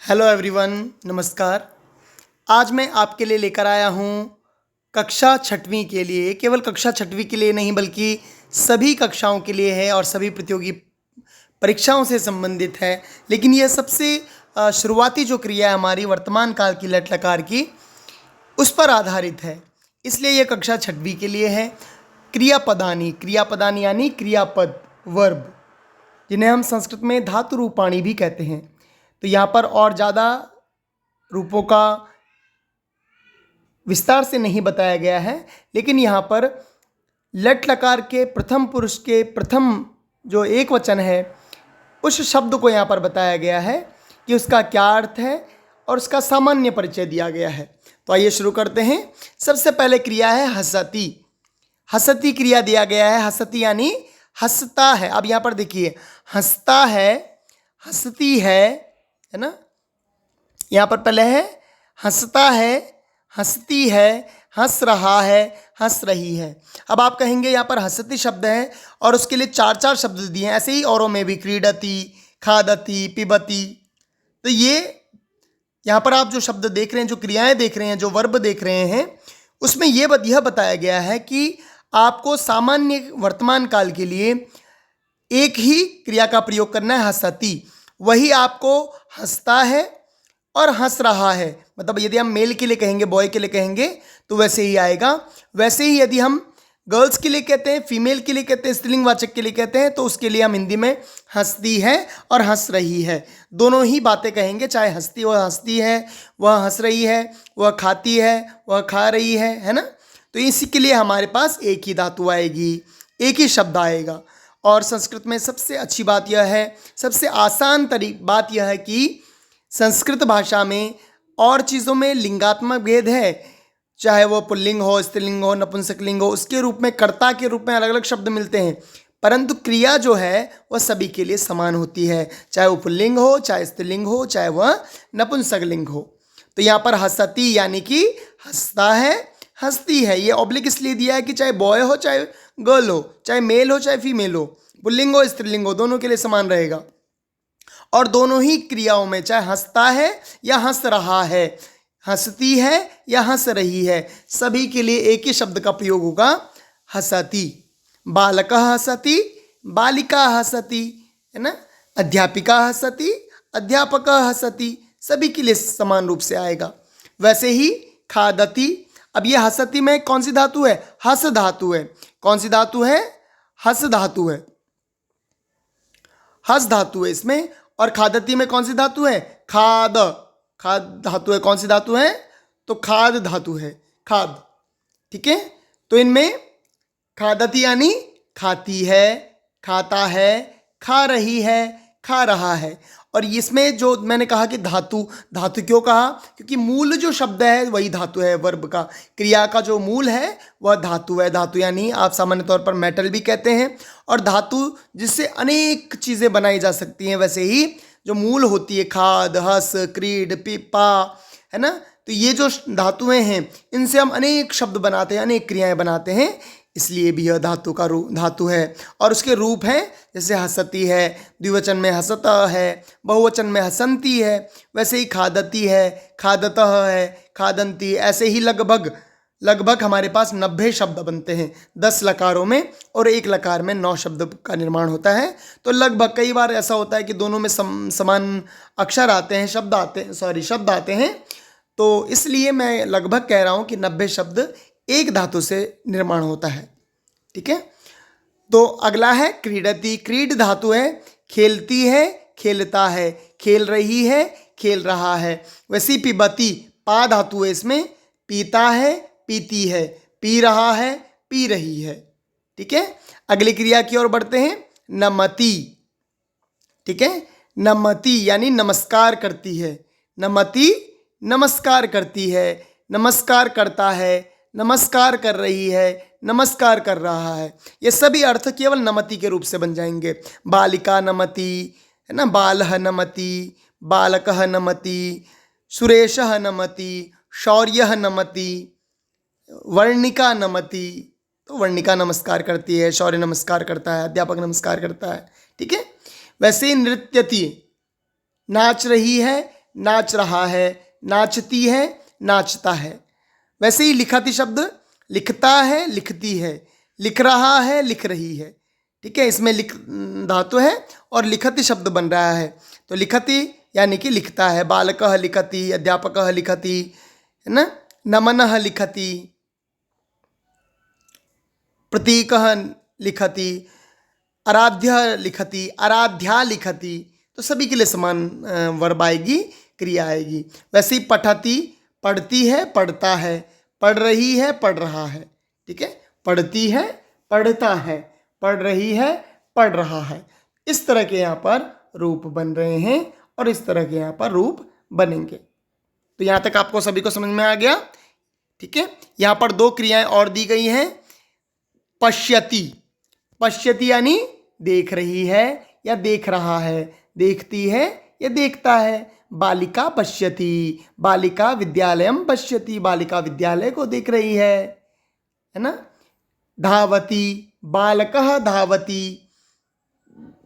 Hello everyone, नमस्कार। आज मैं आपके लिए लेकर आया हूँ कक्षा छठवीं के लिए। केवल कक्षा छठवीं के लिए नहीं बल्कि सभी कक्षाओं के लिए है और सभी प्रतियोगी परीक्षाओं से संबंधित है। लेकिन यह सबसे शुरुआती जो क्रिया है हमारी वर्तमान काल की लट लकार की, उस पर आधारित है। इसलिए यह कक्षा छठवीं के लिए है। क्रियापदानी यानी क्रियापद, वर्ब, जिन्हें हम संस्कृत में धातु रूपाणी भी कहते हैं। तो यहाँ पर और ज़्यादा रूपों का विस्तार से नहीं बताया गया है, लेकिन यहाँ पर लट लकार के प्रथम पुरुष के प्रथम जो एक वचन है उस शब्द को यहाँ पर बताया गया है कि उसका क्या अर्थ है और उसका सामान्य परिचय दिया गया है। तो आइए शुरू करते हैं। सबसे पहले क्रिया है हसति। हसति क्रिया दिया गया है। हसति यानी हंसता है। अब यहाँ पर देखिए, हंसता है, हंसती है ना। यहाँ पर पहले है हंसता है, हंसती है, हंस रहा है, हंस रही है। अब आप कहेंगे यहाँ पर हंसती शब्द है और उसके लिए चार चार शब्द दिए हैं। ऐसे ही औरों में भी क्रीडति, खादति, पिबती। तो ये यहाँ पर आप जो शब्द देख रहे हैं, जो क्रियाएं देख रहे हैं, जो वर्ब देख रहे हैं, उसमें यह बताया गया है कि आपको सामान्य वर्तमान काल के लिए एक ही क्रिया का प्रयोग करना है, हंसती। वही आपको हंसता है और हंस रहा है। मतलब यदि हम मेल के लिए कहेंगे, बॉय के लिए कहेंगे तो वैसे ही आएगा। वैसे ही यदि हम गर्ल्स के लिए कहते हैं, फीमेल के लिए कहते हैं, स्त्रीलिंगवाचक के लिए कहते हैं, तो उसके लिए हम हिंदी में हंसती है और हंस रही है, दोनों ही बातें कहेंगे। चाहे हंसती, वह हंसती है, वह हंस रही है, वह खाती है, वह खा रही है ना। तो इसी के लिए हमारे पास एक ही धातु आएगी, एक ही शब्द आएगा। और संस्कृत में सबसे अच्छी बात यह है, सबसे आसान बात यह है कि संस्कृत भाषा में और चीज़ों में लिंगात्मक भेद है, चाहे वो पुल्लिंग हो, स्त्रीलिंग हो, नपुंसकलिंग हो, उसके रूप में, कर्ता के रूप में अलग अलग शब्द मिलते हैं, परंतु क्रिया जो है वह सभी के लिए समान होती है, चाहे वो पुल्लिंग हो, चाहे स्त्रीलिंग हो, चाहे वह नपुंसकलिंग हो। तो यहाँ पर हसती यानी कि हंसता है, हंसती है। ये ऑब्लिक इसलिए दिया है कि चाहे बॉय हो, चाहे गर्ल हो, चाहे मेल हो, चाहे फीमेल हो, पुल्लिंग हो, स्त्रीलिंग हो, दोनों के लिए समान रहेगा। और दोनों ही क्रियाओं में, चाहे हंसता है या हंस रहा है, हंसती है या हंस रही है, सभी के लिए एक ही शब्द का प्रयोग होगा, हसति। बालकः हसति, बालिका हसति, है ना। अध्यापिका हसति, अध्यापकः हसति, सभी के लिए समान रूप से आएगा। वैसे ही खादति। अब ये हसति में कौन सी धातु है? हस धातु है। कौन सी धातु है? हस धातु है, हस धातु है इसमें। और खादती में कौन सी धातु है? खाद, खाद धातु है। कौन सी धातु है? तो खाद धातु है, खाद। ठीक है। तो इनमें खादती यानी खाती है, खाता है, खा रही है, खा रहा है। और इसमें जो मैंने कहा कि धातु, धातु क्यों कहा? क्योंकि मूल जो शब्द है वही धातु है। वर्ब का, क्रिया का जो मूल है वह धातु है। धातु यानी आप सामान्य तौर पर मेटल भी कहते हैं, और धातु जिससे अनेक चीज़ें बनाई जा सकती हैं। वैसे ही जो मूल होती है, खाद, हस, क्रीड, पिपा, है ना। तो ये जो धातुएं हैं इनसे हम अनेक शब्द बनाते हैं, अनेक क्रियाएं बनाते हैं, इसलिए भी यह धातु का धातु है। और उसके रूप हैं, जैसे हसती है, द्विवचन में हसता है, बहुवचन में हसंती है। वैसे ही खादती है, खादतः है, खादंती। ऐसे ही लगभग हमारे पास 90 शब्द बनते हैं 10 लकारों में, और एक लकार में 9 शब्द का निर्माण होता है। तो लगभग, कई बार ऐसा होता है कि दोनों में समान अक्षर आते हैं, शब्द आते हैं। तो इसलिए मैं लगभग कह रहा हूँ कि 90 शब्द एक धातु से निर्माण होता है। ठीक है। तो अगला है क्रीडति। क्रीड धातु है, खेलती है, खेलता है, खेल रही है, खेल रहा है। वैसी पिबती, पा धातु है इसमें, पीता है, पीती है, पी रहा है, पी रही है। ठीक है। अगली क्रिया की ओर बढ़ते हैं, नमति। ठीक है। नमति यानी नमस्कार करती है। नमति नमस्कार करती है, नमस्कार करता है, नमस्कार कर रही है, नमस्कार कर रहा है। ये सभी अर्थ केवल नमति के रूप से बन जाएंगे। बालिका नमति, है ना, बालः नमति, बालकः नमति, सुरेशः नमति, शौर्यः नमति, वर्णिका नमति। तो वर्णिका नमस्कार करती है, शौर्य नमस्कार करता है, अध्यापक नमस्कार करता है। ठीक है। वैसे ही नृत्यति, नाच रही है, नाच रहा है, नाचती है, नाचता है। वैसे ही लिखती शब्द लिखता है, लिखती है, लिख रहा है, लिख रही है। ठीक है, इसमें लिख धातु है और लिखती शब्द बन रहा है। तो लिखती यानी कि लिखता है। बालकः लिखति, अध्यापकः लिखति, है ना। नमनः लिखति, प्रतीकः लिखति, आराध्य लिखति, आराध्या लिखति। तो सभी के लिए समान वर्ब आएगी, क्रिया आएगी। वैसे ही पठति पढ़ती है, पढ़ता है, पढ़ रही है, पढ़ रहा है। ठीक है, पढ़ती है, पढ़ता है, पढ़ रही है, पढ़ रहा है। इस तरह के यहाँ पर रूप बन रहे हैं और इस तरह के यहाँ पर रूप बनेंगे। तो यहाँ तक आपको सभी को समझ में आ गया। ठीक है, यहाँ पर दो क्रियाएं और दी गई हैं। पश्यति, पश्यति यानी देख रही है या देख रहा है, देखती है या देखता है। बालिका पश्यति, बालिका विद्यालयम पश्यति, बालिका विद्यालय को देख रही है ना। धावति, बालकः धावति,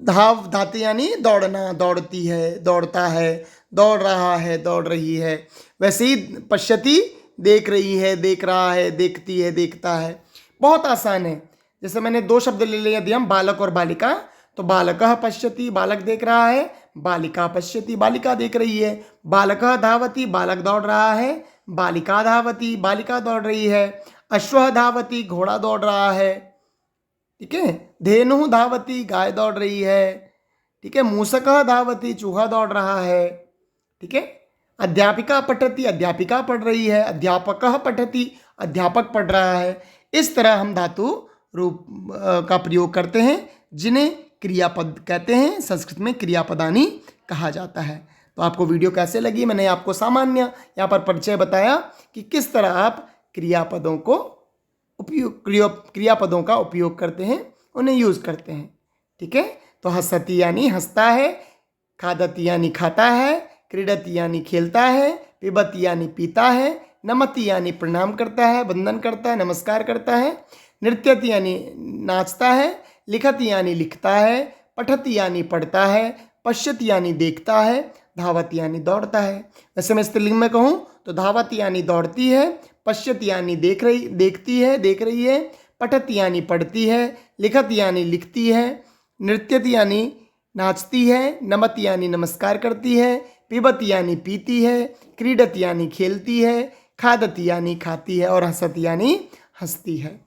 धावति यानी दौड़ना, दौड़ती है, दौड़ता है, दौड़ रहा है, दौड़ रही है। वैसे ही पश्यति देख रही है, देख रहा है, देखती है, देखता है। बहुत आसान है। जैसे मैंने दो शब्द ले लिए दिए हम, बालक और बालिका। तो बालकः पश्यति, बालक देख रहा है, बालिका पश्यति, बालिका देख रही है। बालकः धावति, बालक दौड़ रहा है, बालिका धावति, बालिका दौड़ रही है। अश्वः धावति, घोड़ा दौड़ रहा है। ठीक है, धेनुः धावति, गाय दौड़ रही है। ठीक है, मूषकः धावति, चूहा दौड़ रहा है। ठीक है, अध्यापिका पठति, अध्यापिका पढ़ रही है। अध्यापकः पठति, अध्यापक पढ़ रहा है। इस तरह हम धातु रूप का प्रयोग करते हैं, जिन्हें क्रियापद कहते हैं। संस्कृत में क्रियापदानी कहा जाता है। तो आपको वीडियो कैसे लगी? मैंने आपको सामान्य यहाँ पर परिचय बताया कि किस तरह आप क्रियापदों को क्रियापदों का उपयोग करते हैं, उन्हें यूज़ करते हैं। ठीक है, तो हसति यानी हंसता है, खादति यानी खाता है, क्रीडति यानी खेलता है, पिबति यानी पीता है, नमति यानी प्रणाम करता है, वंदन करता है, नमस्कार करता है, नृत्यति यानी नाचता है, लिखति यानी लिखता है, पठति यानी पढ़ता है, पश्यति यानी देखता है, धावति यानी दौड़ता है। वैसे मैं स्त्रीलिंग में कहूँ तो धावति यानी दौड़ती है, पश्यति यानी देखती है, देख रही है, पठति यानी पढ़ती है, लिखति यानी लिखती है, नृत्यति यानी नाचती है, नमति यानी नमस्कार करती है, पिबति यानी पीती है, क्रीडति यानी खेलती है, खादति यानी खाती है और हंसति यानी हंसती है।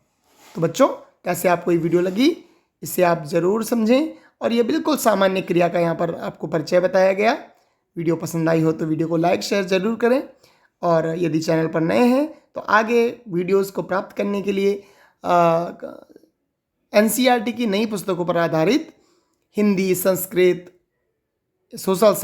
तो बच्चों, कैसे आपको ये वीडियो लगी, इसे आप ज़रूर समझें। और ये बिल्कुल सामान्य क्रिया का यहाँ पर आपको परिचय बताया गया। वीडियो पसंद आई हो तो वीडियो को लाइक शेयर ज़रूर करें। और यदि चैनल पर नए हैं तो आगे वीडियोस को प्राप्त करने के लिए NCERT की नई पुस्तकों पर आधारित हिंदी, संस्कृत, सोशल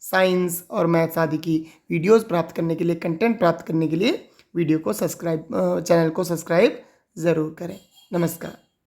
साइंस और मैथ्स आदि की वीडियोस प्राप्त करने के लिए, कंटेंट प्राप्त करने के लिए चैनल को सब्सक्राइब ज़रूर करें। नमस्कार।